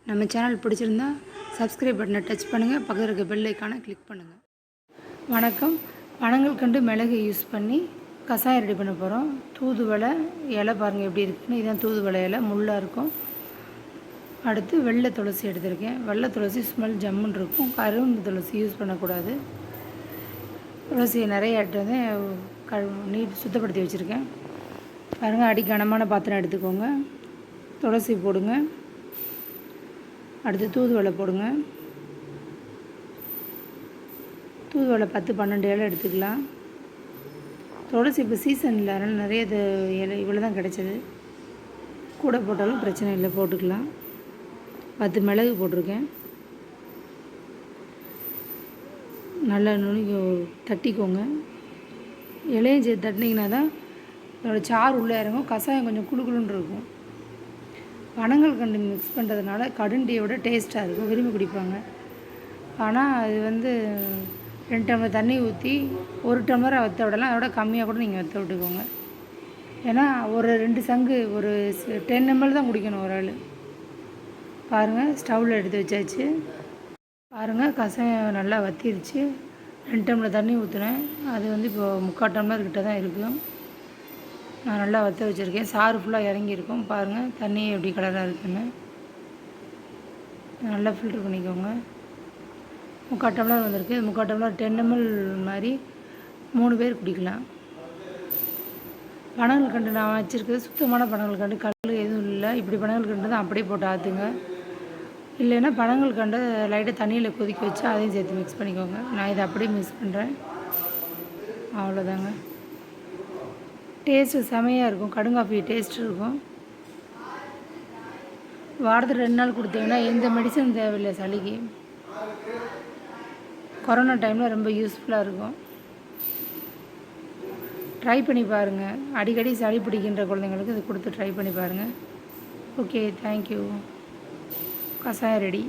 நம்ம சேனல் பிடிச்சிருந்தா சப்ஸ்கிரைப் பட்டனை டச் பண்ணுங்கள், பக்கத்தில் இருக்க பெல் ஐக்கானை கிளிக் பண்ணுங்கள். வணக்கம். பனங்கல்கண்டு மிளகு யூஸ் பண்ணி கஷாயம் ரெடி பண்ண போகிறோம். தூதுவளை இலை பாருங்கள் எப்படி இருக்குன்னு. இதுதான் தூதுவளை இலை, முள்ளாக இருக்கும். அடுத்து வெள்ளை துளசி எடுத்திருக்கேன். வெள்ளை துளசி ஸ்மெல் ஜம்முன்னு இருக்கும். கரும்பு துளசி யூஸ் பண்ணக்கூடாது. துளசியை நிறைய எடுத்து நீட் சுத்தப்படுத்தி வச்சுருக்கேன். பாருங்கள், அடி கனமான பாத்திரம் எடுத்துக்கோங்க. துளசி போடுங்க. அடுத்து தூதுவளை போடுங்க. தூதுவளை 10-12 இலை எடுத்துக்கலாம். துளசி இப்போ சீசன் இல்லை, அதனால் நிறைய இலை இவ்வளோ தான் கிடச்சிது. கூட போட்டாலும் பிரச்சனை இல்லை, போட்டுக்கலாம். 10 மிளகு போட்டிருக்கேன். நல்லா நுணுக்கி தட்டிக்கோங்க. இலையும் சேர்த்து தட்டினீங்கன்னா தான் இதோட சாறு உள்ளே இறங்கும். கஷாயம் கொஞ்சம் குளுகுளுன்னு இருக்கும். பனங்கல்கண்டு மிக்ஸ் பண்ணுறதுனால கடுண்டியோட டேஸ்ட்டாக இருக்கும், விரும்பி குடிப்பாங்க. ஆனால் அது 2 டம்ளர் தண்ணி ஊற்றி 1 டம்ளரை வற்ற விடலாம். அதோட கம்மியாக கூட நீங்கள் வற்ற விட்டுக்கோங்க. ஏன்னா ஒரு 2 சங்கு ஒரு 10 ml தான் குடிக்கணும் ஒரு ஆள். பாருங்கள், ஸ்டவ்வில் எடுத்து வச்சாச்சு. பாருங்கள், கஷாயம் நல்லா வற்றிருச்சு. 2 டம்ளர் தண்ணி ஊற்றுனேன். அது இப்போ 3/4 டம்ளர் கிட்ட தான் இருக்கும். நான் நல்லா வற்ற வச்சுருக்கேன். சாறு ஃபுல்லாக இறங்கியிருக்கும். பாருங்கள் தண்ணி எப்படி கலராக இருக்குன்னு. நல்லா ஃபில்ட்ரு பண்ணிக்கோங்க. 3/4 டம்ளர் வந்திருக்கு. 3/4 டம்ளர் 10 ml மாதிரி 3 பேர் குடிக்கலாம். பனங்கல்கண்டு நான் வச்சுருக்கிறது சுத்தமான பனங்கல்கண்டு, கல் எதுவும் இல்லை. இப்படி பனங்கல்கண்டு தான் அப்படியே போட்டு ஆற்றுங்க. இல்லைன்னா பனங்கல்கண்டு லைட்டாக தண்ணியில் கொதிக்க வச்சு அதையும் சேர்த்து மிக்ஸ் பண்ணிக்கோங்க. நான் இதை அப்படியே மிக்ஸ் பண்ணுறேன். அவ்வளோதாங்க. டேஸ்ட்டு செமையாக இருக்கும். கடுங்காப்பி டேஸ்ட் இருக்கும். வாரத்தில் 2 நாள் கொடுத்தீங்கன்னா எந்த மெடிசன் தேவையில்லை. சளிக்கு கொரோனா டைமில் ரொம்ப யூஸ்ஃபுல்லாக இருக்கும். ட்ரை பண்ணி பாருங்கள். அடிக்கடி சளி பிடிக்கின்ற குழந்தைங்களுக்கு இது கொடுத்து ட்ரை பண்ணி பாருங்கள். Okay, thank you. கஷாயம் ரெடி.